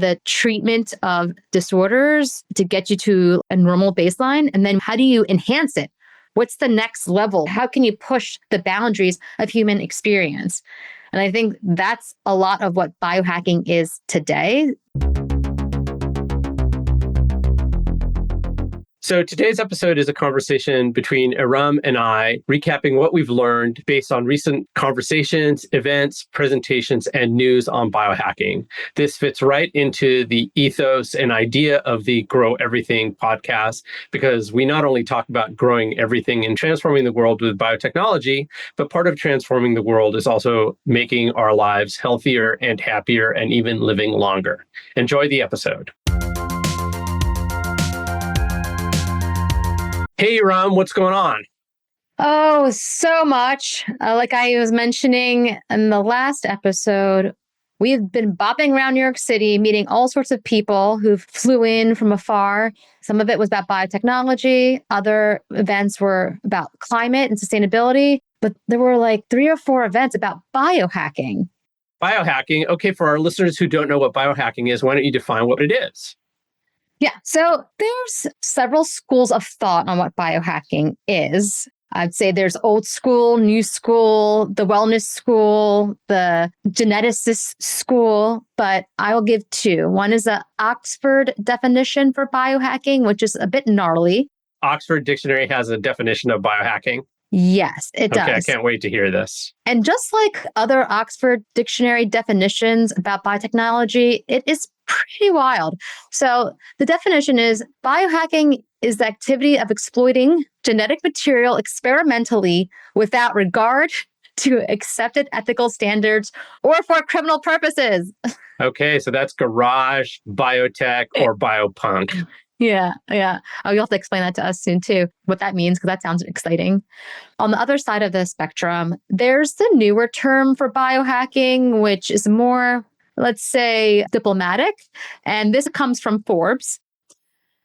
the treatment of disorders to get you to a normal baseline? And then how do you enhance it? What's the next level? How can you push the boundaries of human experience? And I think that's a lot of what biohacking is today. So today's episode is a conversation between Erum and I, recapping what we've learned based on recent conversations, events, presentations, and news on biohacking. This fits right into the ethos and idea of the Grow Everything podcast, because we not only talk about growing everything and transforming the world with biotechnology, but part of transforming the world is also making our lives healthier and happier and even living longer. Enjoy the episode. Hey, Ram, what's going on? Oh, so much. Like I was mentioning in the last episode, we've been bopping around New York City, meeting all sorts of people who flew in from afar. Some of it was about biotechnology. Other events were about climate and sustainability. But there were like 3 or 4 events about biohacking. Biohacking. Okay, for our listeners who don't know what biohacking is, why don't you define what it is? Yeah, so there's several schools of thought on what biohacking is. I'd say there's old school, new school, the wellness school, the geneticist school, but I will give 2. One is the Oxford definition for biohacking, which is a bit gnarly. Oxford Dictionary has a definition of biohacking. Yes, it does. Okay, I can't wait to hear this. And just like other Oxford Dictionary definitions about biotechnology, it is pretty wild. So the definition is biohacking is the activity of exploiting genetic material experimentally without regard to accepted ethical standards or for criminal purposes. Okay, so that's garage, biotech, or biopunk. Yeah. Oh, you'll have to explain that to us soon too, what that means, because that sounds exciting. On the other side of the spectrum, there's the newer term for biohacking, which is more, let's say, diplomatic. And this comes from Forbes.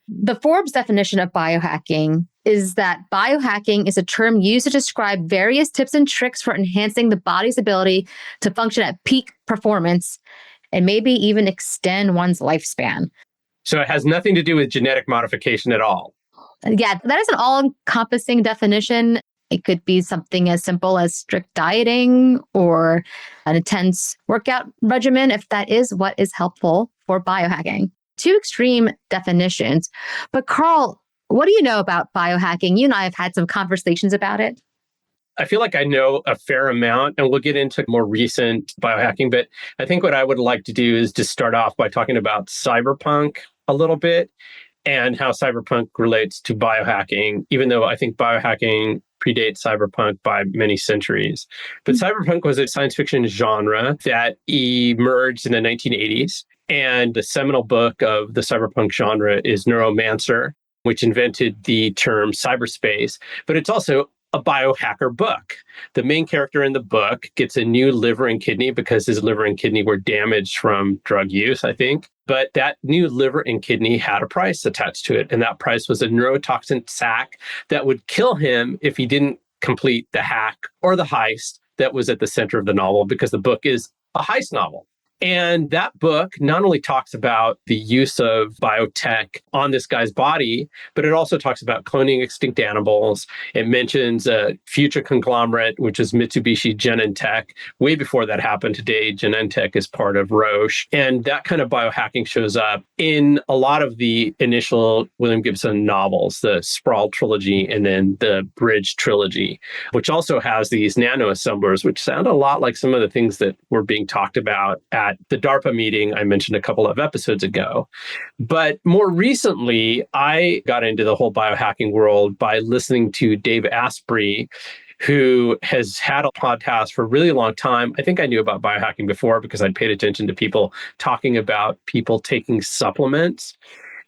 The Forbes definition of biohacking is that biohacking is a term used to describe various tips and tricks for enhancing the body's ability to function at peak performance and maybe even extend one's lifespan. So it has nothing to do with genetic modification at all. Yeah, that is an all-encompassing definition. It could be something as simple as strict dieting or an intense workout regimen, if that is what is helpful for biohacking. 2 extreme definitions. But Karl, what do you know about biohacking? You and I have had some conversations about it. I feel like I know a fair amount, and we'll get into more recent biohacking, but I think what I would like to do is just start off by talking about cyberpunk a little bit and how cyberpunk relates to biohacking, even though I think biohacking predates cyberpunk by many centuries. But cyberpunk was a science fiction genre that emerged in the 1980s. And the seminal book of the cyberpunk genre is Neuromancer, which invented the term cyberspace. But it's also a biohacker book. The main character in the book gets a new liver and kidney because his liver and kidney were damaged from drug use, I think. But that new liver and kidney had a price attached to it. And that price was a neurotoxin sac that would kill him if he didn't complete the hack or the heist that was at the center of the novel, because the book is a heist novel. And that book not only talks about the use of biotech on this guy's body, but it also talks about cloning extinct animals. It mentions a future conglomerate, which is Mitsubishi Genentech. Way before that happened today, Genentech is part of Roche. And that kind of biohacking shows up in a lot of the initial William Gibson novels, the Sprawl trilogy and then the Bridge trilogy, which also has these nanoassemblers, which sound a lot like some of the things that were being talked about at the DARPA meeting I mentioned a couple of episodes ago. But more recently, I got into the whole biohacking world by listening to Dave Asprey, who has had a podcast for a really long time. I think I knew about biohacking before because I'd paid attention to people talking about people taking supplements.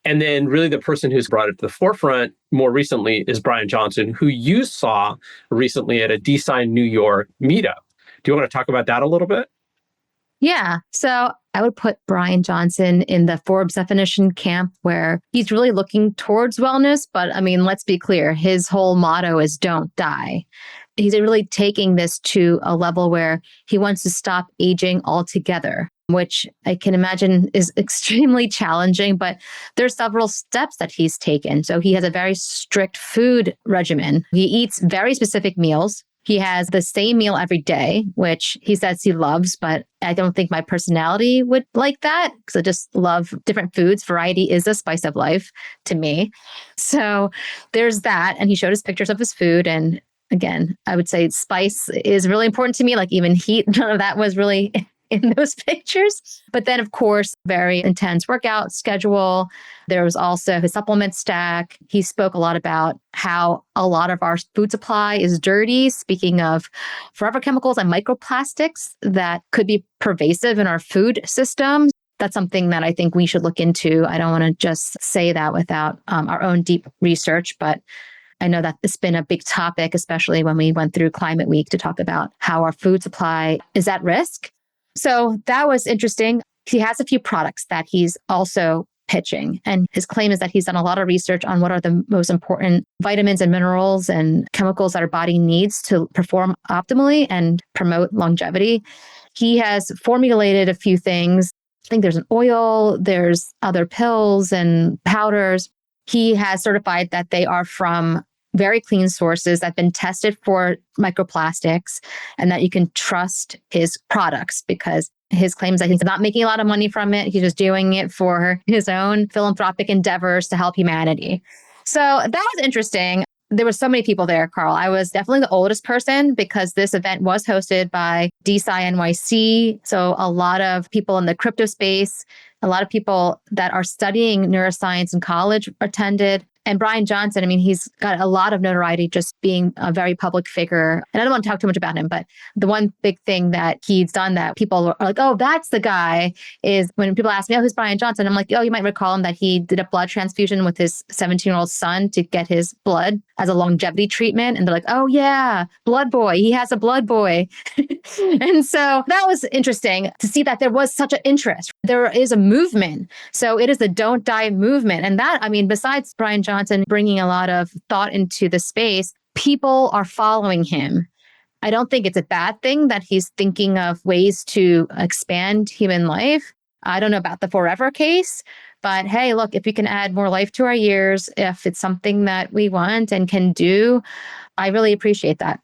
And then really the person who's brought it to the forefront more recently is Brian Johnson, who you saw recently at a Design New York meetup. Do you want to talk about that a little bit? Yeah. So I would put Brian Johnson in the Forbes definition camp where he's really looking towards wellness. But I mean, let's be clear, his whole motto is don't die. He's really taking this to a level where he wants to stop aging altogether. which I can imagine is extremely challenging, but there's several steps that he's taken. So he has a very strict food regimen. He eats very specific meals. He has the same meal every day, which he says he loves, but I don't think my personality would like that because I just love different foods. Variety is the spice of life to me. So there's that. And he showed us pictures of his food. And again, I would say spice is really important to me. Like even heat, none of that was really in those pictures. But then, of course, very intense workout schedule. There was also his supplement stack. He spoke a lot about how a lot of our food supply is dirty. Speaking of forever chemicals and microplastics that could be pervasive in our food system. That's something that I think we should look into. I don't want to just say that without our own deep research, but I know that it's been a big topic, especially when we went through Climate Week to talk about how our food supply is at risk. So that was interesting. He has a few products that he's also pitching. And his claim is that he's done a lot of research on what are the most important vitamins and minerals and chemicals that our body needs to perform optimally and promote longevity. He has formulated a few things. I think there's an oil, there's other pills and powders. He has certified that they are from very clean sources that have been tested for microplastics and that you can trust his products because his claims that he's not making a lot of money from it. He's just doing it for his own philanthropic endeavors to help humanity. So that was interesting. There were so many people there, Karl. I was definitely the oldest person because this event was hosted by DeSci NYC. So a lot of people in the crypto space, a lot of people that are studying neuroscience in college attended. And Brian Johnson, I mean, he's got a lot of notoriety just being a very public figure. And I don't want to talk too much about him, but the one big thing that he's done that people are like, oh, that's the guy, is when people ask me, oh, who's Brian Johnson? I'm like, oh, you might recall him that he did a blood transfusion with his 17-year-old son to get his blood as a longevity treatment. And they're like, oh, yeah, blood boy. He has a blood boy. And so that was interesting to see that there was such an interest. There is a movement. So it is the Don't Die movement. And that, I mean, besides Brian Johnson bringing a lot of thought into the space, people are following him. I don't think it's a bad thing that he's thinking of ways to expand human life. I don't know about the forever case, but hey, look, if we can add more life to our years, if it's something that we want and can do, I really appreciate that.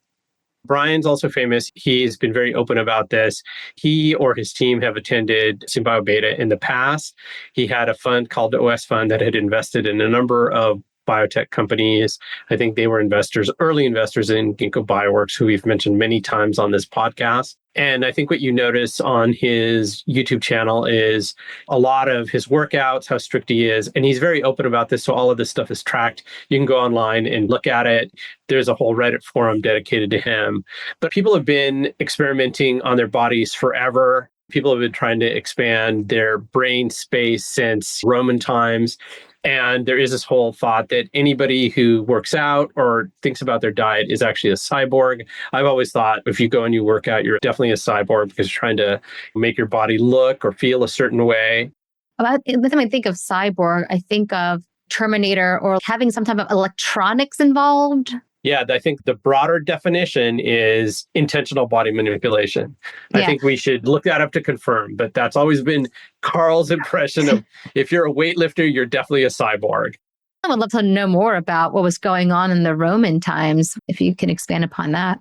Brian's also famous. He's been very open about this. He or his team have attended Symbio Beta in the past. He had a fund called the OS Fund that had invested in a number of biotech companies. I think they were investors, early investors in Ginkgo Bioworks, who we've mentioned many times on this podcast. And I think what you notice on his YouTube channel is a lot of his workouts, how strict he is. And he's very open about this. So all of this stuff is tracked. You can go online and look at it. There's a whole Reddit forum dedicated to him. But people have been experimenting on their bodies forever. People have been trying to expand their brain space since Roman times. And there is this whole thought that anybody who works out or thinks about their diet is actually a cyborg. I've always thought if you go and you work out, you're definitely a cyborg because you're trying to make your body look or feel a certain way. Every time I think of cyborg, I think of Terminator or having some type of electronics involved. Yeah, I think the broader definition is intentional body manipulation. Yeah. I think we should look that up to confirm, but that's always been Karl's impression of if you're a weightlifter, you're definitely a cyborg. I would love to know more about what was going on in the Roman times, if you can expand upon that.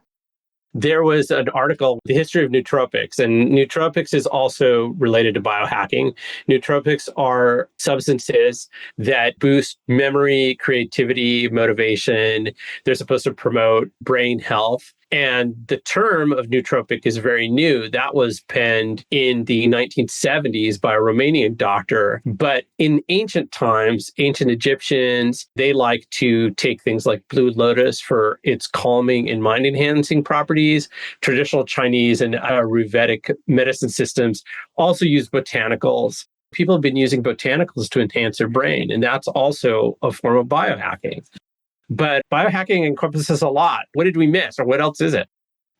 There was an article, The History of Nootropics, and nootropics is also related to biohacking. Nootropics are substances that boost memory, creativity, motivation. They're supposed to promote brain health. And the term of nootropic is very new. That was penned in the 1970s by a Romanian doctor. But in ancient times, ancient Egyptians, they like to take things like blue lotus for its calming and mind-enhancing properties. Traditional Chinese and Ayurvedic medicine systems also use botanicals. People have been using botanicals to enhance their brain, and that's also a form of biohacking. But biohacking encompasses a lot. What did we miss, or what else is it?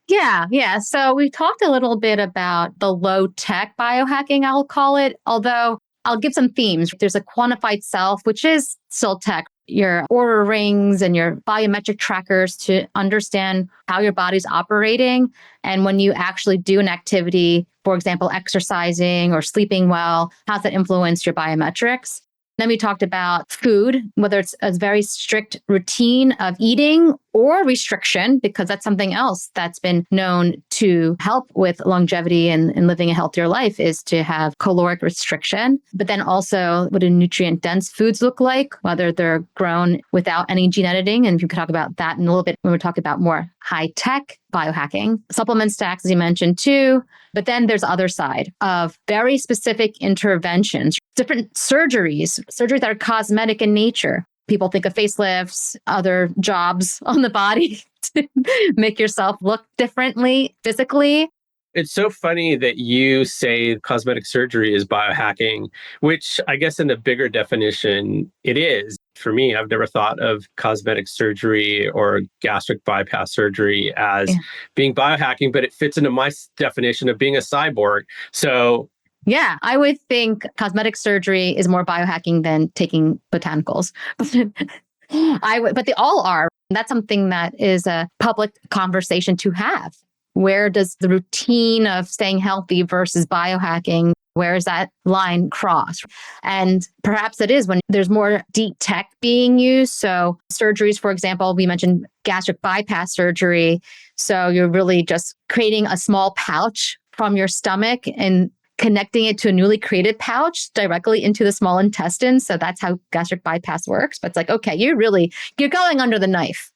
Yeah. So we talked a little bit about the low-tech biohacking, I'll call it, although I'll give some themes. There's a quantified self, which is still tech. your Aura rings and your biometric trackers to understand how your body's operating. And when you actually do an activity, for example, exercising or sleeping well, how's that influence your biometrics? Then we talked about food, whether it's a very strict routine of eating or restriction, because that's something else that's been known to help with longevity and living a healthier life is to have caloric restriction. But then also what do nutrient dense foods look like, whether they're grown without any gene editing. And you could talk about that in a little bit when we talk about more high tech biohacking, supplement stacks, as you mentioned too. But then there's the other side of very specific interventions, different surgeries that are cosmetic in nature. People think of facelifts, other jobs on the body to make yourself look differently physically. It's so funny that you say cosmetic surgery is biohacking, which I guess in the bigger definition, it is. For me, I've never thought of cosmetic surgery or gastric bypass surgery as being biohacking, but it fits into my definition of being a cyborg. So yeah, I would think cosmetic surgery is more biohacking than taking botanicals. But they all are. That's something that is a public conversation to have. Where does the routine of staying healthy versus biohacking, where is that line cross? And perhaps it is when there's more deep tech being used. So surgeries, for example, we mentioned gastric bypass surgery. So you're really just creating a small pouch from your stomach and connecting it to a newly created pouch directly into the small intestine. So that's how gastric bypass works. But it's like, okay, you're going under the knife.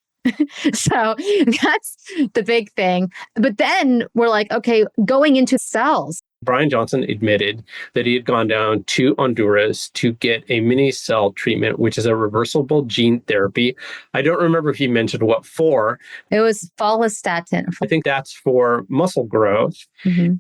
So that's the big thing. But then we're like, okay, going into cells. Brian Johnson admitted that he had gone down to Honduras to get a mini cell treatment, which is a reversible gene therapy. I don't remember if he mentioned what for. It was follistatin. I think that's for muscle growth.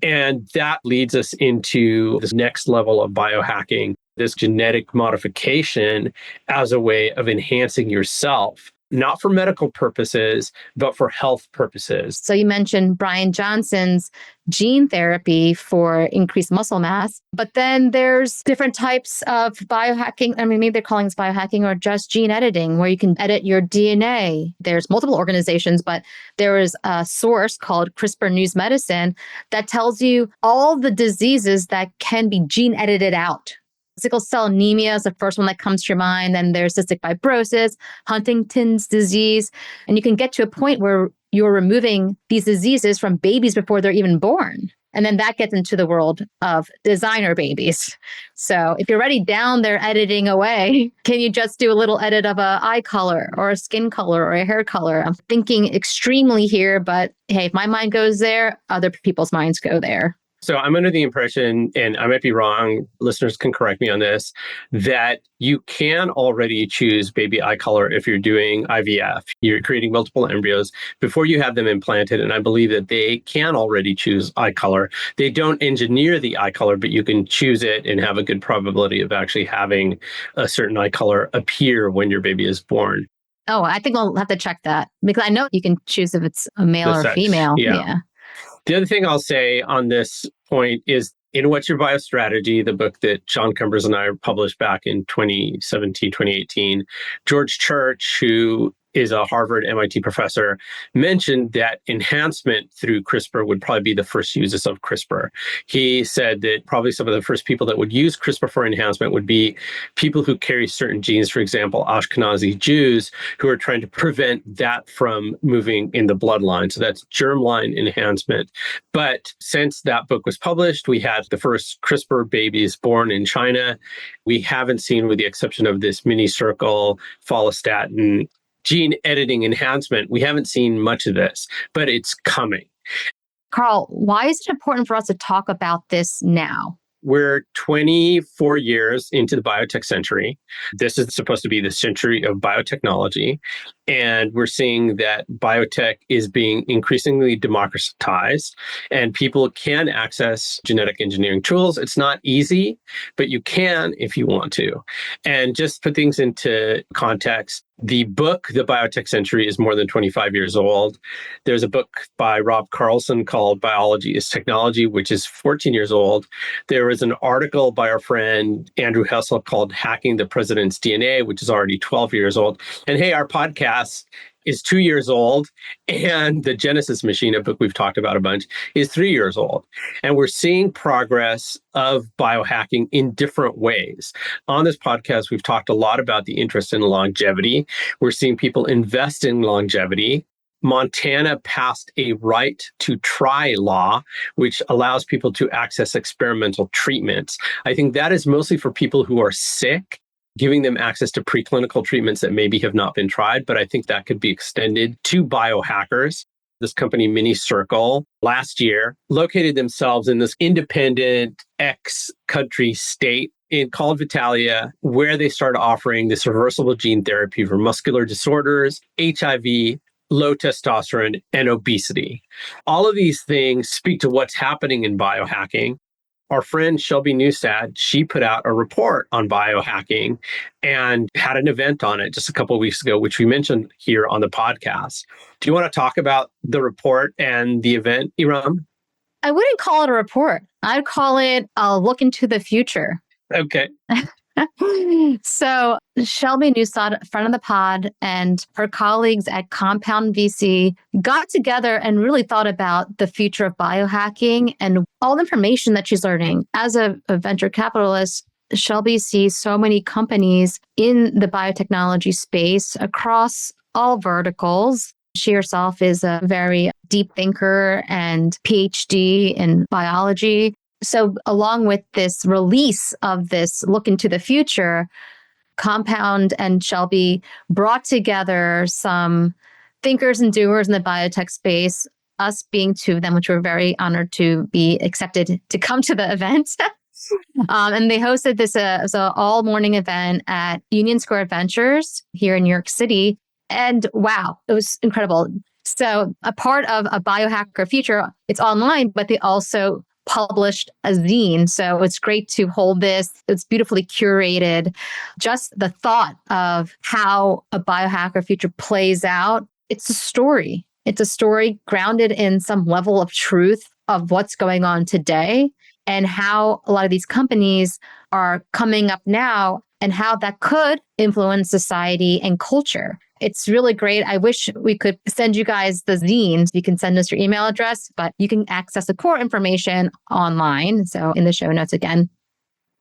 And that leads us into this next level of biohacking, this genetic modification as a way of enhancing yourself. Not for medical purposes, but for health purposes. So you mentioned Brian Johnson's gene therapy for increased muscle mass, but then there's different types of biohacking. I mean, maybe they're calling this biohacking or just gene editing, where you can edit your DNA. There's multiple organizations, but there is a source called CRISPR News Medicine that tells you all the diseases that can be gene edited out. Sickle cell anemia is the first one that comes to your mind. Then there's cystic fibrosis, Huntington's disease. And you can get to a point where you're removing these diseases from babies before they're even born. And then that gets into the world of designer babies. So if you're already down there editing away, can you just do a little edit of an eye color or a skin color or a hair color? I'm thinking extremely here, but hey, if my mind goes there, other people's minds go there. So I'm under the impression, and I might be wrong, listeners can correct me on this, that you can already choose baby eye color if you're doing IVF. You're creating multiple embryos before you have them implanted. And I believe that they can already choose eye color. They don't engineer the eye color, but you can choose it and have a good probability of actually having a certain eye color appear when your baby is born. Oh, I think we'll have to check that because I know you can choose if it's a male or female. Yeah. The other thing I'll say on this point is in What's Your Biostrategy, the book that John Cumbers and I published back in 2017, 2018, George Church, who is a Harvard MIT professor, mentioned that enhancement through CRISPR would probably be the first uses of CRISPR. He said that probably some of the first people that would use CRISPR for enhancement would be people who carry certain genes, for example, Ashkenazi Jews, who are trying to prevent that from moving in the bloodline. So that's germline enhancement. But since that book was published, we had the first CRISPR babies born in China. We haven't seen, with the exception of this mini circle follistatin gene editing enhancement, we haven't seen much of this, but it's coming. Karl, why is it important for us to talk about this now? We're 24 years into the biotech century. This is supposed to be the century of biotechnology. And we're seeing that biotech is being increasingly democratized and people can access genetic engineering tools. It's not easy, but you can if you want to. And just put things into context, the book, The Biotech Century, is more than 25 years old. There's a book by Rob Carlson called Biology is Technology, which is 14 years old. There was an article by our friend Andrew Hessel called Hacking the President's DNA, which is already 12 years old. And hey, our podcast is 2 years old. And the Genesis Machine, a book we've talked about a bunch, is 3 years old. And we're seeing progress of biohacking in different ways. On this podcast, we've talked a lot about the interest in longevity. We're seeing people invest in longevity. Montana passed a right to try law, which allows people to access experimental treatments. I think that is mostly for people who are sick, giving them access to preclinical treatments that maybe have not been tried, but I think that could be extended to biohackers. This company, Mini Circle, last year located themselves in this independent ex-country state called Vitalia, where they started offering this reversible gene therapy for muscular disorders, HIV, low testosterone, and obesity. All of these things speak to what's happening in biohacking. Our friend Shelby Newstad, she put out a report on biohacking and had an event on it just a couple of weeks ago, which we mentioned here on the podcast. Do you want to talk about the report and the event, Erum? I wouldn't call it a report. I'd call it a look into the future. Okay. So Shelby Newstad, friend of the pod, and her colleagues at Compound VC got together and really thought about the future of biohacking and all the information that she's learning. As a venture capitalist, Shelby sees so many companies in the biotechnology space across all verticals. She herself is a very deep thinker and PhD in biology. So along with this release of this look into the future, Compound and Shelby brought together some thinkers and doers in the biotech space, us being two of them, which we're very honored to be accepted to come to the event. And they hosted this as an all-morning event at Union Square Adventures here in New York City. And wow, it was incredible. So a part of a Biohacker future, it's online, but they also published a zine. So it's great to hold this. It's beautifully curated. Just the thought of how a biohacker future plays out, it's a story. It's a story grounded in some level of truth of what's going on today and how a lot of these companies are coming up now and how that could influence society and culture. It's really great. I wish we could send you guys the zines. You can send us your email address, but you can access the core information online. So in the show notes again.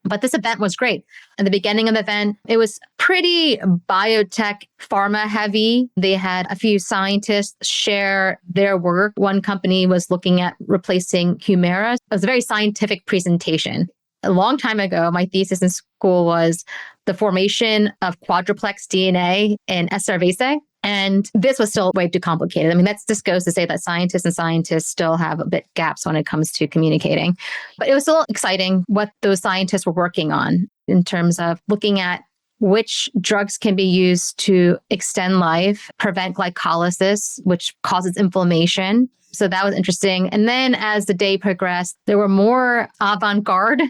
But this event was great. At the beginning of the event, it was pretty biotech, pharma heavy. They had a few scientists share their work. One company was looking at replacing Humira. It was a very scientific presentation. A long time ago, my thesis in school was the formation of quadruplex DNA in S. cerevisiae. And this was still way too complicated. I mean, that just goes to say that scientists still have a bit gaps when it comes to communicating. But it was still exciting what those scientists were working on in terms of looking at which drugs can be used to extend life, prevent glycolysis, which causes inflammation. So that was interesting. And then as the day progressed, there were more avant-garde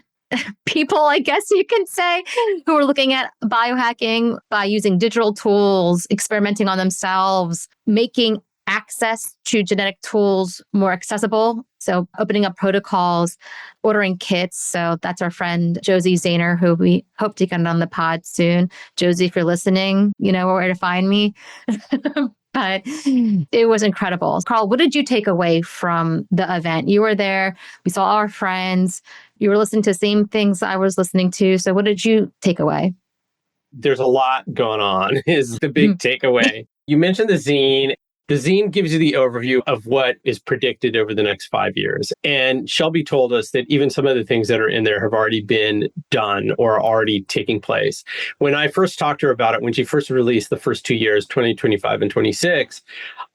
people, I guess you can say, who were looking at biohacking by using digital tools, experimenting on themselves, making access to genetic tools more accessible. So opening up protocols, ordering kits. So that's our friend, Josie Zahner, who we hope to get on the pod soon. Josie, if you're listening, you know where to find me. But it was incredible. Karl, what did you take away from the event? You were there. We saw our friends. You were listening to the same things I was listening to. So what did you take away? There's a lot going on is the big takeaway. You mentioned the zine. The zine gives you the overview of what is predicted over the next 5 years. And Shelby told us that even some of the things that are in there have already been done or are already taking place. When I first talked to her about it, when she first released the first 2 years, 2025 and 26,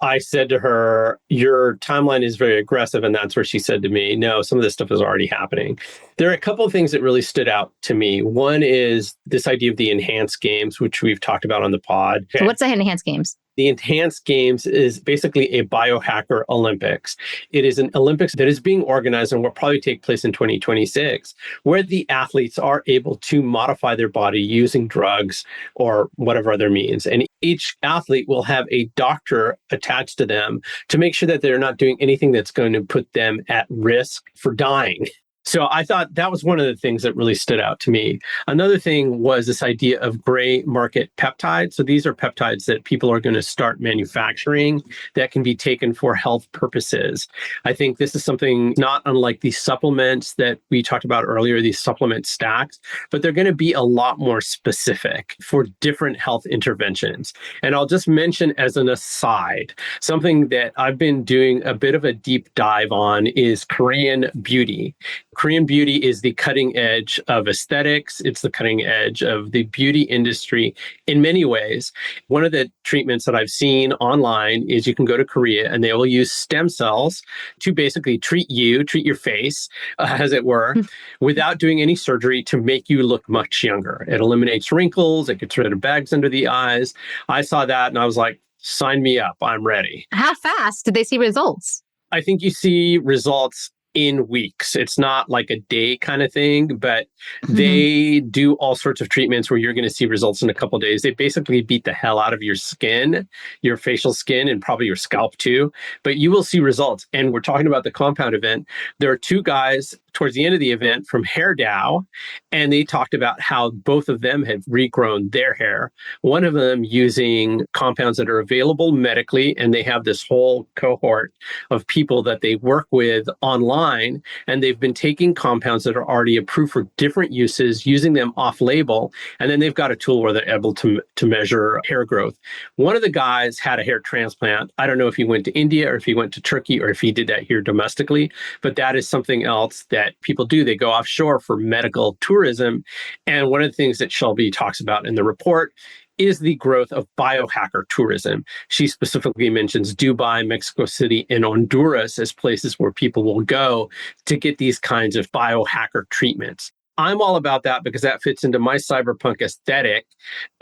I said to her, your timeline is very aggressive. And that's where she said to me, no, some of this stuff is already happening. There are a couple of things that really stood out to me. One is this idea of the enhanced games, which we've talked about on the pod. So what's the enhanced games? The Enhanced Games is basically a biohacker Olympics. It is an Olympics that is being organized and will probably take place in 2026, where the athletes are able to modify their body using drugs or whatever other means. And each athlete will have a doctor attached to them to make sure that they're not doing anything that's going to put them at risk for dying. So I thought that was one of the things that really stood out to me. Another thing was this idea of gray market peptides. So these are peptides that people are going to start manufacturing that can be taken for health purposes. I think this is something not unlike these supplements that we talked about earlier, these supplement stacks, but they're going to be a lot more specific for different health interventions. And I'll just mention as an aside, something that I've been doing a bit of a deep dive on is Korean beauty. Korean beauty is the cutting edge of aesthetics. It's the cutting edge of the beauty industry in many ways. One of the treatments that I've seen online is you can go to Korea and they will use stem cells to basically treat your face, as it were, without doing any surgery to make you look much younger. It eliminates wrinkles. It gets rid of bags under the eyes. I saw that and I was like, sign me up. I'm ready. How fast did they see results? I think you see results in weeks. It's not like a day kind of thing, but they do all sorts of treatments where you're going to see results in a couple of days. They basically beat the hell out of your skin, your facial skin, and probably your scalp too, but you will see results. And we're talking about the compound event. There are two guys towards the end of the event from HairDAO, and they talked about how both of them have regrown their hair. One of them using compounds that are available medically, and they have this whole cohort of people that they work with online, and they've been taking compounds that are already approved for different uses, using them off-label, and then they've got a tool where they're able to measure hair growth. One of the guys had a hair transplant. I don't know if he went to India or if he went to Turkey or if he did that here domestically, but that is something else that people do. They go offshore for medical tourism. And one of the things that Shelby talks about in the report is the growth of biohacker tourism. She specifically mentions Dubai, Mexico City, and Honduras as places where people will go to get these kinds of biohacker treatments. I'm all about that because that fits into my cyberpunk aesthetic.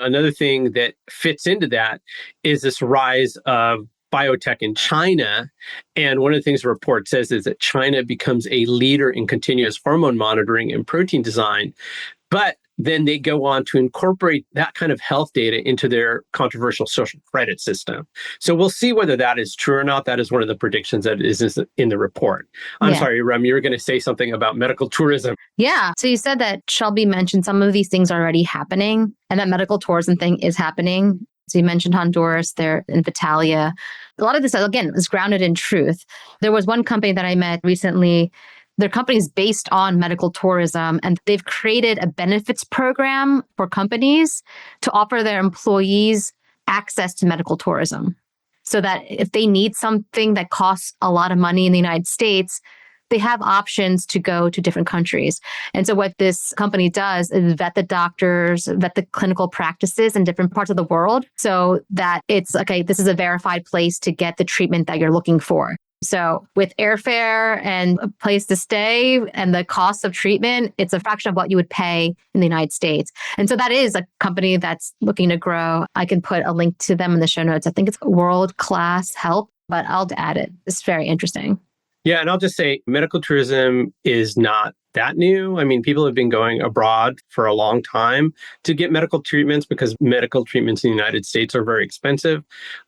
Another thing that fits into that is this rise of biotech in China. And one of the things the report says is that China becomes a leader in continuous hormone monitoring and protein design. But then they go on to incorporate that kind of health data into their controversial social credit system. So we'll see whether that is true or not. That is one of the predictions that is in the report. I'm sorry, Rem, you were going to say something about medical tourism. Yeah. So you said that Shelby mentioned some of these things are already happening and that medical tourism thing is happening. So you mentioned Honduras, there in Vitalia. A lot of this, again, is grounded in truth. There was one company that I met recently. Their company is based on medical tourism, and they've created a benefits program for companies to offer their employees access to medical tourism. So that if they need something that costs a lot of money in the United States, they have options to go to different countries. And so what this company does is vet the doctors, vet the clinical practices in different parts of the world so that it's, okay, this is a verified place to get the treatment that you're looking for. So with airfare and a place to stay and the cost of treatment, it's a fraction of what you would pay in the United States. And so that is a company that's looking to grow. I can put a link to them in the show notes. I think it's World Class Health, but I'll add it. It's very interesting. Yeah, and I'll just say medical tourism is not that new. I mean, people have been going abroad for a long time to get medical treatments because medical treatments in the United States are very expensive.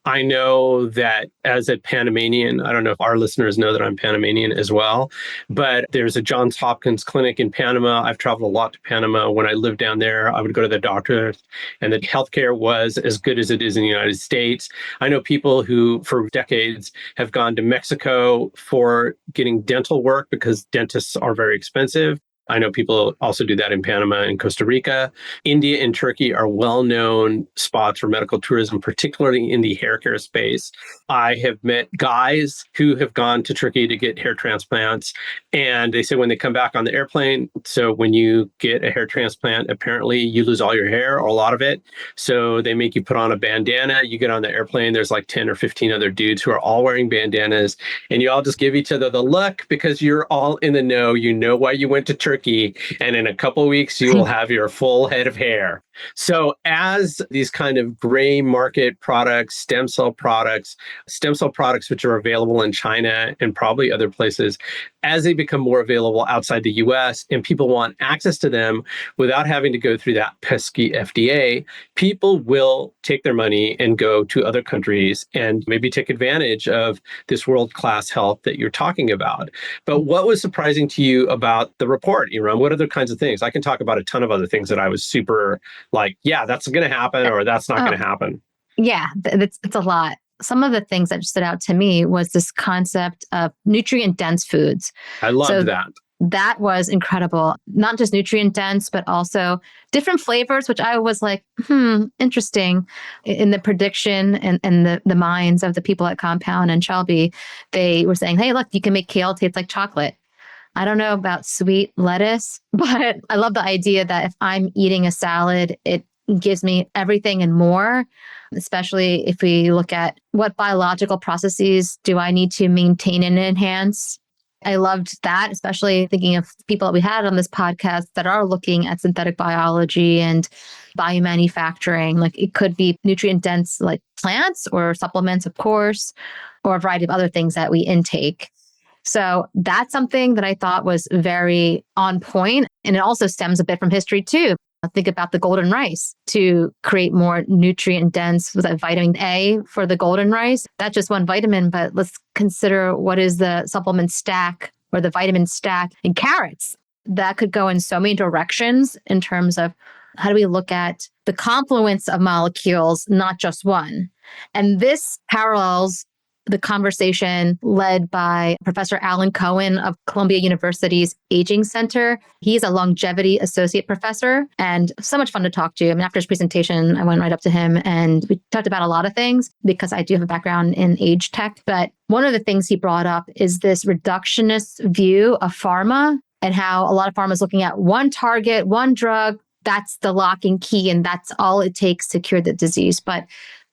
I know that as a Panamanian, I don't know if our listeners know that I'm Panamanian as well, but there's a Johns Hopkins clinic in Panama. I've traveled a lot to Panama. When I lived down there, I would go to the doctor and the healthcare was as good as it is in the United States. I know people who for decades have gone to Mexico for getting dental work because dentists are very expensive. I know people also do that in Panama and Costa Rica. India and Turkey are well-known spots for medical tourism, particularly in the hair care space. I have met guys who have gone to Turkey to get hair transplants, and they say when they come back on the airplane, so when you get a hair transplant, apparently you lose all your hair or a lot of it. So they make you put on a bandana. You get on the airplane, there's like 10 or 15 other dudes who are all wearing bandanas, and you all just give each other the look because you're all in the know. You know why you went to Turkey. turkey, and in a couple of weeks, you will have your full head of hair. So as these kind of gray market products, stem cell products, which are available in China and probably other places, as they become more available outside the US and people want access to them without having to go through that pesky FDA, people will take their money and go to other countries and maybe take advantage of this world-class health that you're talking about. But what was surprising to you about the report, Erum? What other kinds of things? I can talk about a ton of other things that I was super like, yeah, that's going to happen or that's not Oh, going to happen. yeah, it's a lot. Some of the things that stood out to me was this concept of nutrient dense foods. I loved So that. that was incredible. Not just nutrient dense, but also different flavors, which I was like, interesting. In the prediction and the minds of the people at Compound and Shelby, they were saying, hey, look, you can make kale taste like chocolate. I don't know about sweet lettuce, but I love the idea that if I'm eating a salad, it gives me everything and more, especially if we look at what biological processes do I need to maintain and enhance. I loved that, especially thinking of people that we had on this podcast that are looking at synthetic biology and biomanufacturing. Like it could be nutrient dense, like plants or supplements, of course, or a variety of other things that we intake. So that's something that I thought was very on point. And it also stems a bit from history too. Think about the golden rice to create more nutrient dense, was that vitamin A for the golden rice? That's just one vitamin, but let's consider what is the supplement stack or the vitamin stack in carrots. That could go in so many directions in terms of how do we look at the confluence of molecules, not just one. And this parallels the conversation led by Professor Alan Cohen of Columbia University's Aging Center. He's a longevity associate professor and so much fun to talk to. I mean, after his presentation, I went right up to him and we talked about a lot of things because I do have a background in age tech. But one of the things he brought up is this reductionist view of pharma and how a lot of pharma is looking at one target, one drug. That's the lock and key, and that's all it takes to cure the disease. But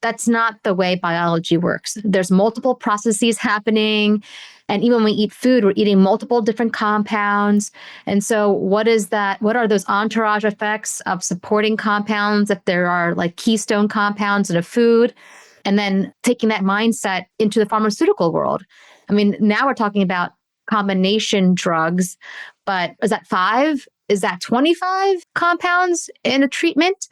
that's not the way biology works. There's multiple processes happening. And even when we eat food, we're eating multiple different compounds. And so what is that? What are those entourage effects of supporting compounds if there are like keystone compounds in a food? And then taking that mindset into the pharmaceutical world. I mean, now we're talking about combination drugs, but is that 5? Is that 25 compounds in a treatment?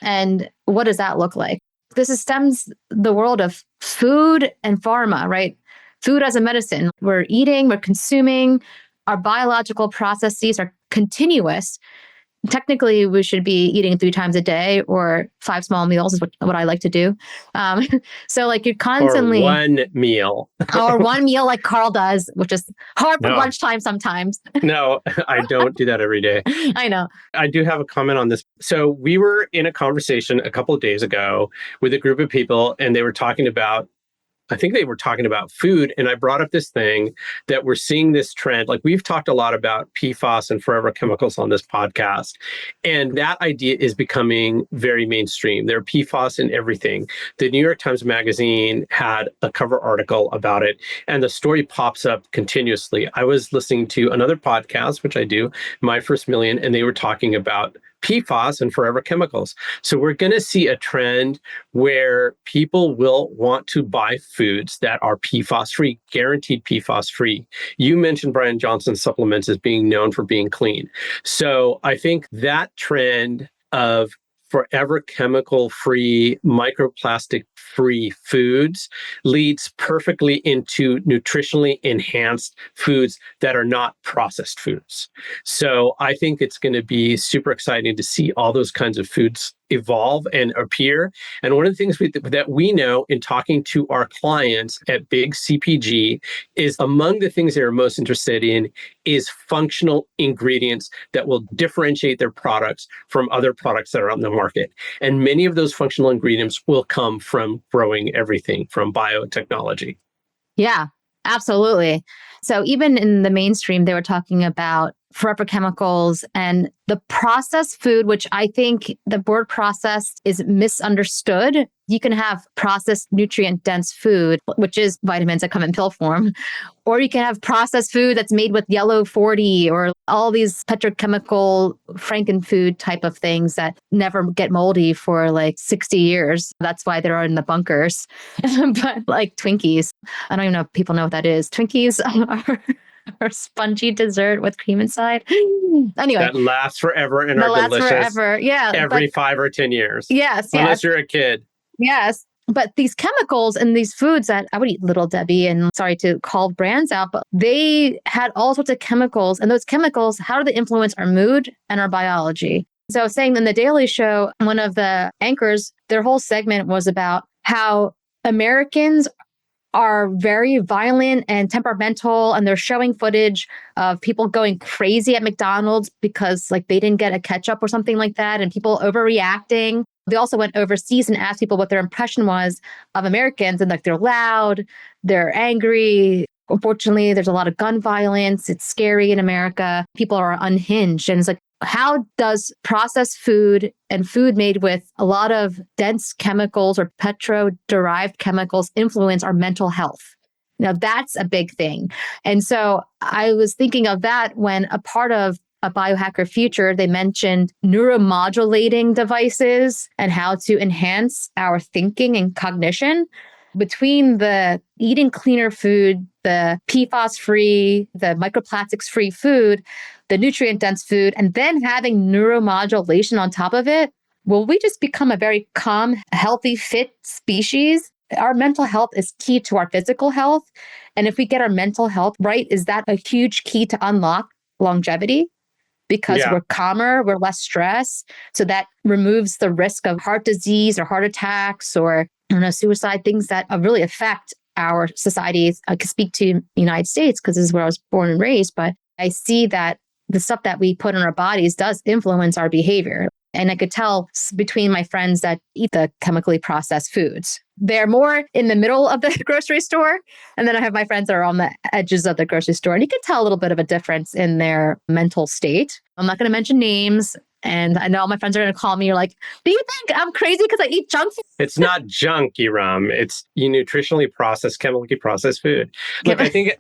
And what does that look like? This stems the world of food and pharma, right? Food as a medicine. We're eating, we're consuming, our biological processes are continuous. Technically, we should be eating 3 times a day or 5 small meals is what I like to do. So like you're Or constantly, one meal. or one meal like Carl does, which is hard for No, lunchtime sometimes. no, I don't do that every day. I know. I do have a comment on this. So we were in a conversation a couple of days ago with a group of people, and they were talking about, I think they were talking about food. And I brought up this thing that we're seeing this trend. Like we've talked a lot about PFAS and forever chemicals on this podcast. And that idea is becoming very mainstream. There are PFAS in everything. The New York Times Magazine had a cover article about it, and the story pops up continuously. I was listening to another podcast, which I do, My First Million, and they were talking about PFAS and forever chemicals. So we're going to see a trend where people will want to buy foods that are PFAS free, guaranteed PFAS free. You mentioned Brian Johnson's supplements as being known for being clean. So I think that trend of forever chemical free, microplastic free foods leads perfectly into nutritionally enhanced foods that are not processed foods. So I think it's going to be super exciting to see all those kinds of foods evolve and appear. And one of the things that we know in talking to our clients at big CPG is among the things they're most interested in is functional ingredients that will differentiate their products from other products that are on the market. And many of those functional ingredients will come from growing everything from biotechnology. Yeah, absolutely. So even in the mainstream, they were talking about forever chemicals and the processed food, which I think the word processed is misunderstood. You can have processed nutrient dense food, which is vitamins that come in pill form, or you can have processed food that's made with yellow 40 or all these petrochemical frankenfood type of things that never get moldy for like 60 years. That's why they're in the bunkers. But like Twinkies, I don't even know if people know what that is. Twinkies are or spongy dessert with cream inside. Anyway, that lasts forever and that are lasts delicious forever. Yeah. every 5 or 10 years. Yes, Unless yes, you're a kid. yes. But these chemicals and these foods that I would eat Little Debbie, and sorry to call brands out, but they had all sorts of chemicals. And those chemicals, how do they influence our mood and our biology? So I was saying in the Daily Show, one of the anchors, their whole segment was about how Americans are very violent and temperamental, and they're showing footage of people going crazy at McDonald's because like they didn't get a ketchup or something like that, and people overreacting. They also went overseas and asked people what their impression was of Americans, and like they're loud, they're angry. Unfortunately, there's a lot of gun violence. It's scary in America. People are unhinged. And it's like, how does processed food and food made with a lot of dense chemicals or petro-derived chemicals influence our mental health? Now, that's a big thing. And so I was thinking of that when a part of a biohacker future, they mentioned neuromodulating devices and how to enhance our thinking and cognition. Between the eating cleaner food, the PFAS free, the microplastics free food, the nutrient dense food, and then having neuromodulation on top of it, will we just become a very calm, healthy, fit species? Our mental health is key to our physical health. And if we get our mental health right, is that a huge key to unlock longevity? Because Yeah. we're calmer, we're less stressed. So that removes the risk of heart disease or heart attacks or suicide, things that really affect our society. I could speak to the United States because this is where I was born and raised, but I see that the stuff that we put in our bodies does influence our behavior. And I could tell between my friends that eat the chemically processed foods. They're more in the middle of the grocery store. And then I have my friends that are on the edges of the grocery store. And you can tell a little bit of a difference in their mental state. I'm not going to mention names. And I know all my friends are going to call me. You're like, do you think I'm crazy because I eat junk food? It's not junk, Erum. It's nutritionally processed, chemically processed food. Look, I think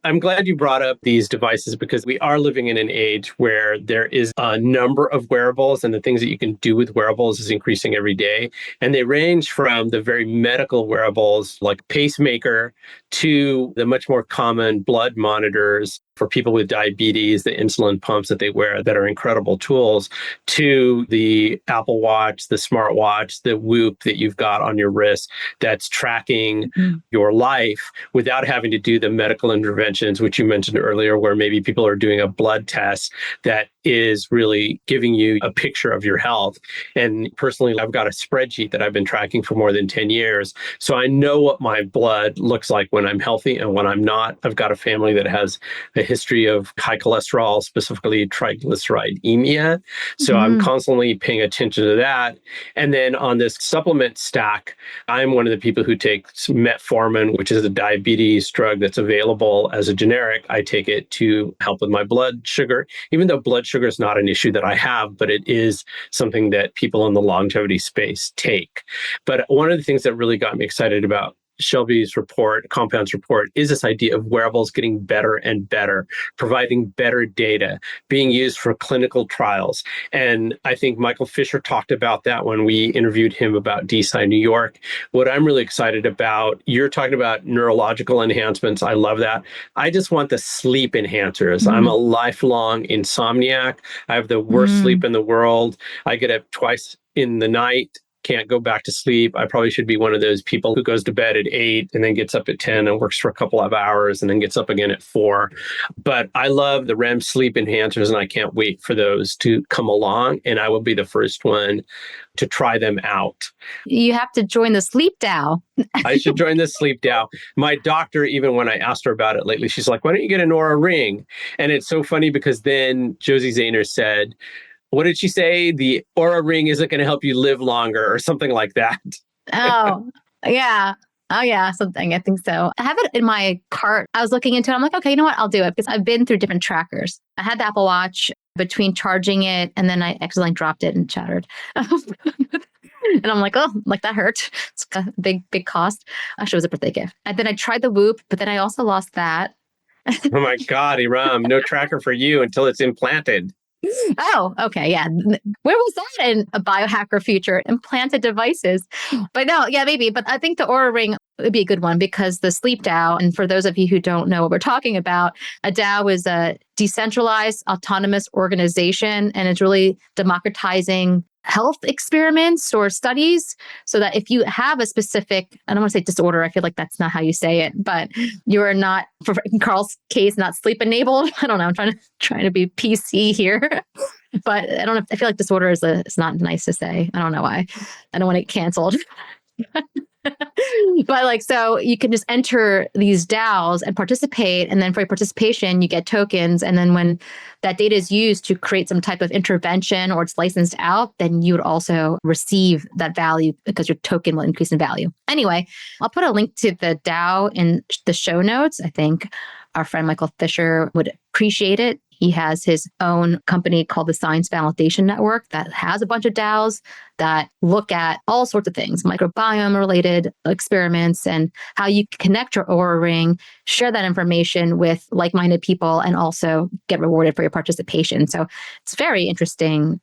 I'm glad you brought up these devices because we are living in an age where there is a number of wearables, and the things that you can do with wearables is increasing every day. And they range from the very medical wearables like pacemaker to the much more common blood monitors for people with diabetes, the insulin pumps that they wear that are incredible tools, to the Apple Watch, the smartwatch, the Whoop that you've got on your wrist that's tracking your life without having to do the medical interventions, which you mentioned earlier, where maybe people are doing a blood test that is really giving you a picture of your health. And personally, I've got a spreadsheet that I've been tracking for more than 10 years. So I know what my blood looks like when I'm healthy and when I'm not. I've got a family that has a history of high cholesterol, specifically triglyceridemia. So I'm constantly paying attention to that. And then on this supplement stack, I'm one of the people who takes metformin, which is a diabetes drug that's available as a generic. I take it to help with my blood sugar, even though blood sugar is not an issue that I have, but it is something that people in the longevity space take. But one of the things that really got me excited about Shelby's report, Compound's report, is this idea of wearables getting better and better, providing better data, being used for clinical trials. And I think Michael Fisher talked about that when we interviewed him about DSI New York. What I'm really excited about, you're talking about neurological enhancements. I love that. I just want the sleep enhancers. I'm a lifelong insomniac. I have the worst sleep in the world. I get up twice in the night, can't go back to sleep. I probably should be one of those people who goes to bed at 8 and then gets up at 10 and works for a couple of hours and then gets up again at 4. But I love the REM sleep enhancers, and I can't wait for those to come along. And I will be the first one to try them out. You have to join the sleep DAO. I should join the sleep DAO. My doctor, even when I asked her about it lately, she's like, why don't you get an Oura Ring? And it's so funny because then Josie Zahner said, what did she say? The Oura Ring isn't going to help you live longer or something like that. Oh, yeah. Oh yeah, something. I think so. I have it in my cart. I was looking into it. I'm like, okay, you know what? I'll do it because I've been through different trackers. I had the Apple Watch between charging it and then I accidentally dropped it and shattered. And I'm like, oh, like that hurt. It's a big cost. Actually, it was a birthday gift. And then I tried the Whoop, but then I also lost that. Oh my God, Erum, no tracker for you until it's implanted. Oh, okay. Yeah. Where was that in a biohacker future? Implanted devices. But no, yeah, maybe. But I think the Aura Ring would be a good one because the sleep DAO, and for those of you who don't know what we're talking about, a DAO is a decentralized autonomous organization and it's really democratizing health experiments or studies so that if you have a specific, I don't want to say disorder, I feel like that's not how you say it, but you're not, for in Karl's case, not sleep enabled. I don't know. I'm trying to be PC here, but I don't know. I feel like disorder is not nice to say. I don't know why. I don't want it canceled. But like, so you can just enter these DAOs and participate. And then for your participation, you get tokens. And then when that data is used to create some type of intervention or it's licensed out, then you would also receive that value because your token will increase in value. Anyway, I'll put a link to the DAO in the show notes. I think our friend Michael Fisher would appreciate it. He has his own company called the Science Validation Network that has a bunch of DAOs that look at all sorts of things, microbiome related experiments and how you connect your Aura Ring, share that information with like-minded people and also get rewarded for your participation. So it's a very interesting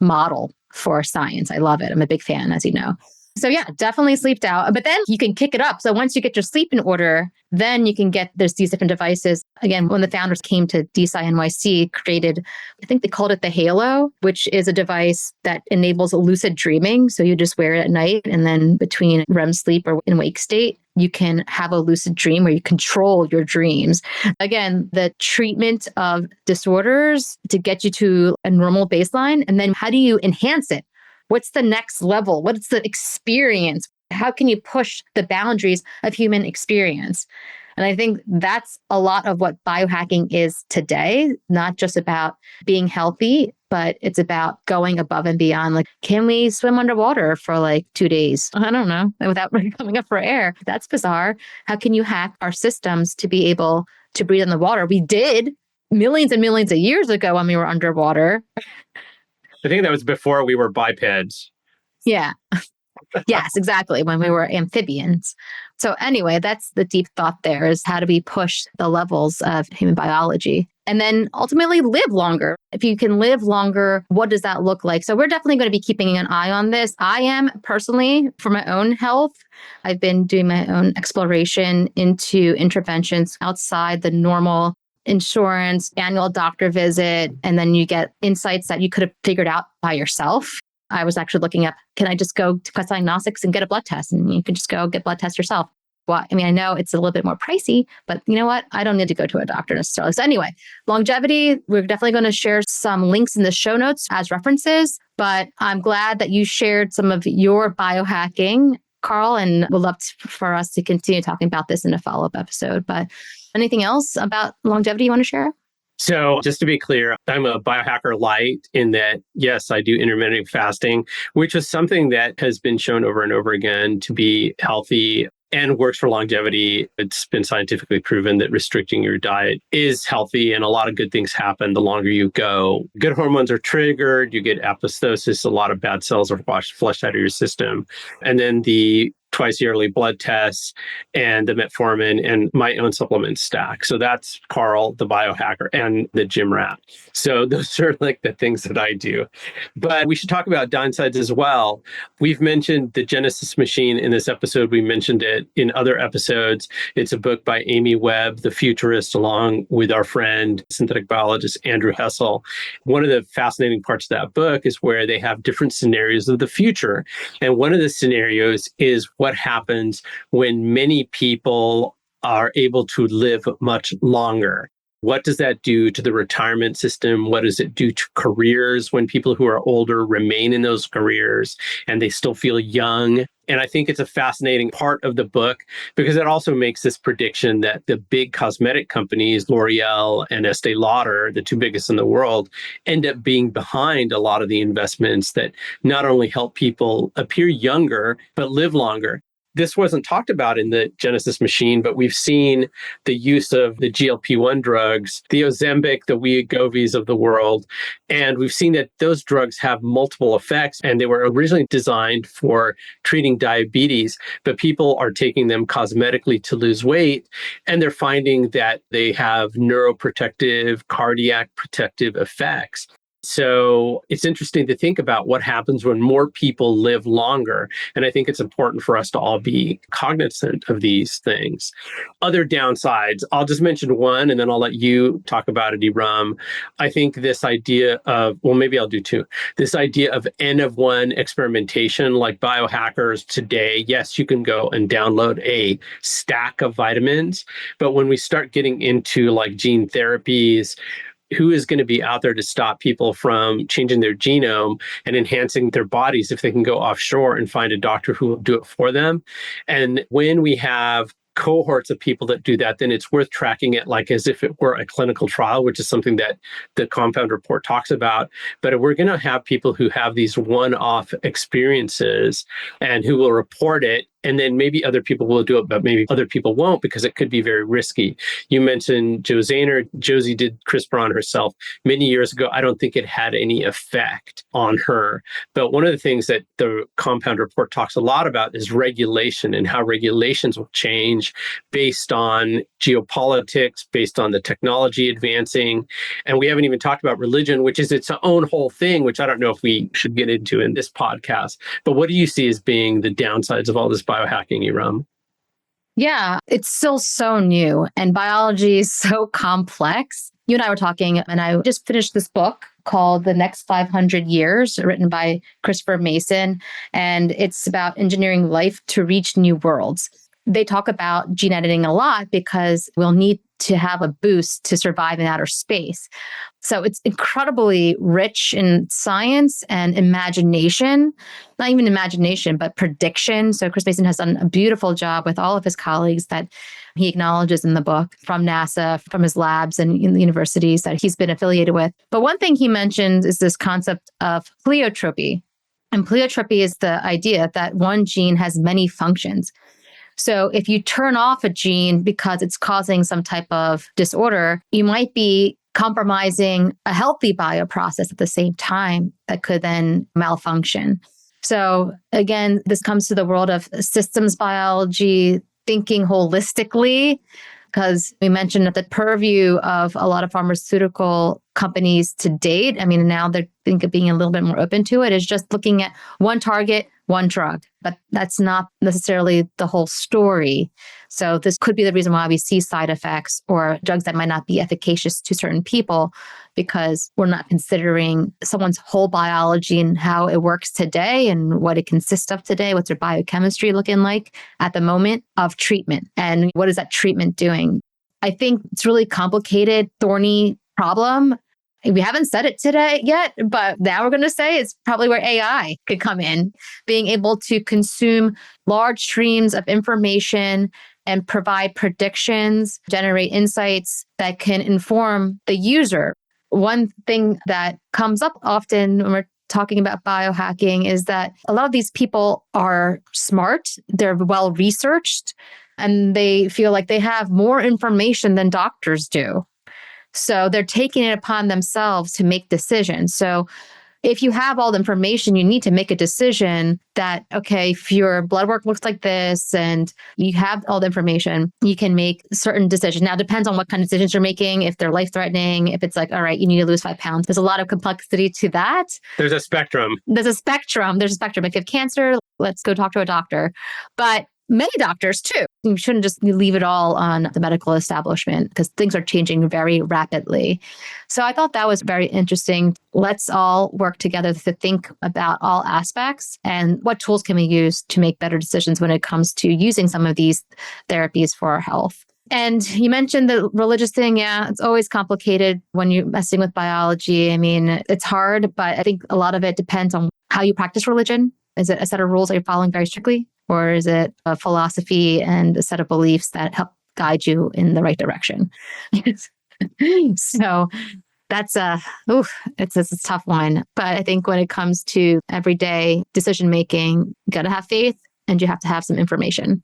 model for science. I love it. I'm a big fan, as you know. So yeah, definitely sleeped out. But then you can kick it up. So once you get your sleep in order, then you can get there's these different devices. Again, when the founders came to DeSci NYC, created, I think they called it the Halo, which is a device that enables lucid dreaming. So you just wear it at night and then between REM sleep or in wake state, you can have a lucid dream where you control your dreams. Again, the treatment of disorders to get you to a normal baseline. And then how do you enhance it? What's the next level? What's the experience? How can you push the boundaries of human experience? And I think that's a lot of what biohacking is today, not just about being healthy, but it's about going above and beyond. Like, can we swim underwater for like 2 days? I don't know, without coming up for air. That's bizarre. How can you hack our systems to be able to breathe in the water? We did millions and millions of years ago when we were underwater. I think that was before we were bipeds. Yeah. Yes, exactly. When we were amphibians. So anyway, that's the deep thought there is how do we push the levels of human biology and then ultimately live longer? If you can live longer, what does that look like? So we're definitely going to be keeping an eye on this. I am personally for my own health. I've been doing my own exploration into interventions outside the normal insurance, annual doctor visit, and then you get insights that you could have figured out by yourself. I was actually looking up, can I just go to Quest Diagnostics and get a blood test? And you can just go get blood test yourself. Well, I mean, I know it's a little bit more pricey, but you know what? I don't need to go to a doctor necessarily. So anyway, longevity, we're definitely going to share some links in the show notes as references, but I'm glad that you shared some of your biohacking, Karl, and would love for us to continue talking about this in a follow-up episode. But anything else about longevity you want to share? So just to be clear, I'm a biohacker light in that, yes, I do intermittent fasting, which is something that has been shown over and over again to be healthy and works for longevity. It's been scientifically proven that restricting your diet is healthy and a lot of good things happen the longer you go. Good hormones are triggered, you get apoptosis, a lot of bad cells are flushed out of your system. And then the twice yearly blood tests and the metformin and my own supplement stack. So that's Karl, the biohacker, and the gym rat. So those are like the things that I do. But we should talk about downsides as well. We've mentioned the Genesis machine in this episode. We mentioned it in other episodes. It's a book by Amy Webb, the futurist, along with our friend, synthetic biologist Andrew Hessel. One of the fascinating parts of that book is where they have different scenarios of the future. And one of the scenarios is what happens when many people are able to live much longer. What does that do to the retirement system? What does it do to careers when people who are older remain in those careers and they still feel young? And I think it's a fascinating part of the book because it also makes this prediction that the big cosmetic companies, L'Oreal and Estee Lauder, the two biggest in the world, end up being behind a lot of the investments that not only help people appear younger, but live longer. this wasn't talked about in the Genesis machine, but we've seen the use of the GLP-1 drugs, the Ozempic, the Wegovy's of the world. And we've seen that those drugs have multiple effects, and they were originally designed for treating diabetes, but people are taking them cosmetically to lose weight. And they're finding that they have neuroprotective, cardiac protective effects. So it's interesting to think about what happens when more people live longer. And I think it's important for us to all be cognizant of these things. Other downsides, I'll just mention one and then I'll let you talk about it, Erum. I think this idea of, well, maybe I'll do two. This idea of N of one experimentation, like biohackers today, yes, you can go and download a stack of vitamins. But when we start getting into like gene therapies, who is going to be out there to stop people from changing their genome and enhancing their bodies if they can go offshore and find a doctor who will do it for them? And when we have cohorts of people that do that, then it's worth tracking it like as if it were a clinical trial, which is something that the compound report talks about. But we're going to have people who have these one-off experiences and who will report it. And then maybe other people will do it, but maybe other people won't because it could be very risky. You mentioned Joe Zaner. Josie did CRISPR on herself many years ago. I don't think it had any effect on her. But one of the things that the compound report talks a lot about is regulation and how regulations will change based on geopolitics, based on the technology advancing. And we haven't even talked about religion, which is its own whole thing, which I don't know if we should get into in this podcast. But what do you see as being the downsides of all this biohacking, Erum? Yeah, it's still so new and biology is so complex. You and I were talking, and I just finished this book called The Next 500 Years, written by Christopher Mason. And it's about engineering life to reach new worlds. They talk about gene editing a lot because we'll need to have a boost to survive in outer space. So it's incredibly rich in science and imagination, not even imagination, but prediction. So Chris Mason has done a beautiful job with all of his colleagues that he acknowledges in the book from NASA, from his labs and in the universities that he's been affiliated with. But one thing he mentions is this concept of pleiotropy. And pleiotropy is the idea that one gene has many functions. So if you turn off a gene because it's causing some type of disorder, you might be compromising a healthy bioprocess at the same time that could then malfunction. So again, this comes to the world of systems biology, thinking holistically, because we mentioned that the purview of a lot of pharmaceutical companies to date, I mean, now they're being a little bit more open to it, is just looking at one target, one drug. But that's not necessarily the whole story. So this could be the reason why we see side effects or drugs that might not be efficacious to certain people, because we're not considering someone's whole biology and how it works today and what it consists of today. What's their biochemistry looking like at the moment of treatment? And what is that treatment doing? I think it's really complicated, thorny problem. We haven't said it today yet, but now we're going to say it's probably where AI could come in, being able to consume large streams of information and provide predictions, generate insights that can inform the user. One thing that comes up often when we're talking about biohacking is that a lot of these people are smart, they're well researched, and they feel like they have more information than doctors do. So they're taking it upon themselves to make decisions. So if you have all the information, you need to make a decision that, okay, if your blood work looks like this and you have all the information, you can make certain decisions. Now, it depends on what kind of decisions you're making, if they're life-threatening, if it's like, all right, you need to lose 5 pounds. There's a lot of complexity to that. There's a spectrum. There's a spectrum. If you have cancer, let's go talk to a doctor. But many doctors too. You shouldn't just leave it all on the medical establishment because things are changing very rapidly. So I thought that was very interesting. Let's all work together to think about all aspects and what tools can we use to make better decisions when it comes to using some of these therapies for our health. And you mentioned the religious thing. Yeah, it's always complicated when you're messing with biology. I mean, it's hard, but I think a lot of it depends on how you practice religion. Is it a set of rules that you're following very strictly? Or is it a philosophy and a set of beliefs that help guide you in the right direction? So that's it's a tough one. But I think when it comes to everyday decision making, you got to have faith, and you have to have some information.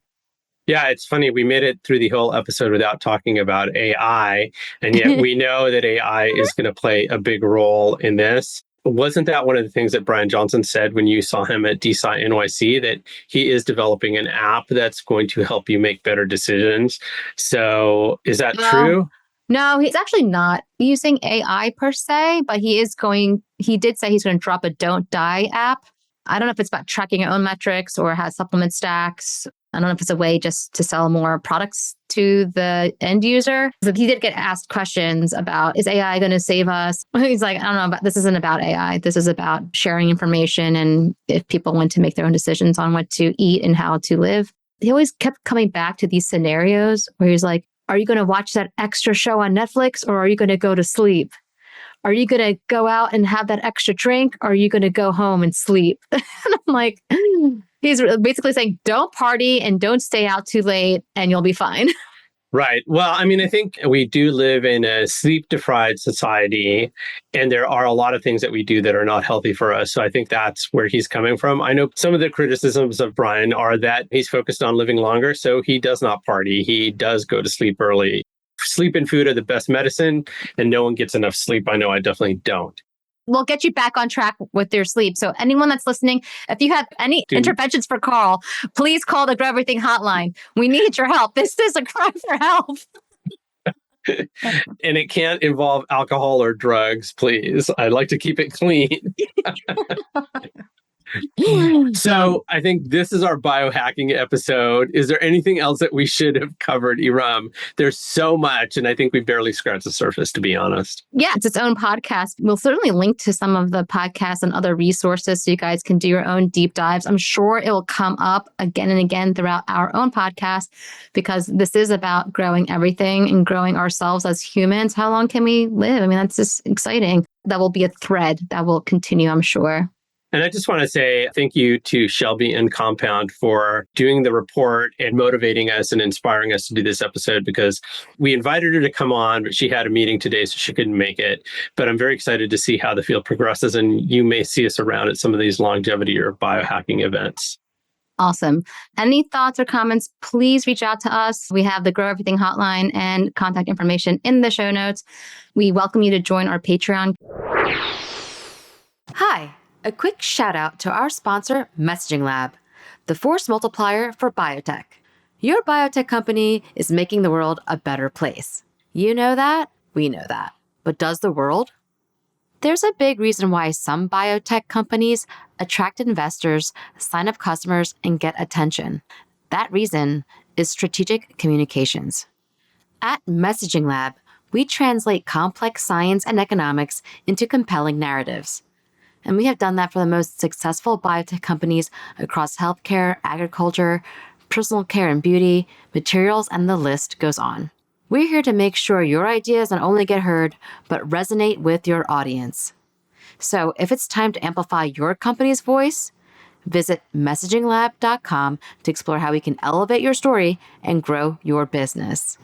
Yeah, it's funny. We made it through the whole episode without talking about AI, and yet we know that AI is going to play a big role in this. Wasn't that one of the things that Brian Johnson said when you saw him at DSci NYC, that he is developing an app that's going to help you make better decisions? So is that true? No, he's actually not using AI per se, but he did say he's going to drop a Don't Die app. I don't know if it's about tracking your own metrics or has supplement stacks. I don't know if it's a way just to sell more products to the end user. So he did get asked questions about, is AI going to save us? He's like, I don't know, but this isn't about AI. This is about sharing information. And if people want to make their own decisions on what to eat and how to live. He always kept coming back to these scenarios where he's like, are you going to watch that extra show on Netflix or are you going to go to sleep? Are you going to go out and have that extra drink or are you going to go home and sleep? And I'm like, he's basically saying, don't party and don't stay out too late and you'll be fine. Right. Well, I mean, I think we do live in a sleep-deprived society, and there are a lot of things that we do that are not healthy for us. So I think that's where he's coming from. I know some of the criticisms of Brian are that he's focused on living longer, so he does not party. He does go to sleep early. Sleep and food are the best medicine, and no one gets enough sleep. I know I definitely don't. We'll get you back on track with your sleep. So anyone that's listening, if you have any interventions for Karl, please call the Grow Everything hotline. We need your help. This is a cry for help. And it can't involve alcohol or drugs, please. I'd like to keep it clean. So I think this is our biohacking episode. Is there anything else that we should have covered, Erum? There's so much, and I think we barely scratched the surface, to be honest. Yeah, it's its own podcast. We'll certainly link to some of the podcasts and other resources so you guys can do your own deep dives. I'm sure it will come up again and again throughout our own podcast because this is about growing everything and growing ourselves as humans. How long can we live? I mean, that's just exciting. That will be a thread that will continue, I'm sure. And I just want to say thank you to Shelby and Compound for doing the report and motivating us and inspiring us to do this episode, because we invited her to come on, but she had a meeting today, so she couldn't make it. But I'm very excited to see how the field progresses, and you may see us around at some of these longevity or biohacking events. Awesome. Any thoughts or comments, please reach out to us. We have the Grow Everything hotline and contact information in the show notes. We welcome you to join our Patreon. Hi. A quick shout out to our sponsor, Messaging Lab, the force multiplier for biotech. Your biotech company is making the world a better place. You know that, we know that. But does the world? There's a big reason why some biotech companies attract investors, sign up customers, and get attention. That reason is strategic communications. At Messaging Lab, we translate complex science and economics into compelling narratives. And we have done that for the most successful biotech companies across healthcare, agriculture, personal care and beauty, materials, and the list goes on. We're here to make sure your ideas not only get heard, but resonate with your audience. So if it's time to amplify your company's voice, visit messaginglab.com to explore how we can elevate your story and grow your business.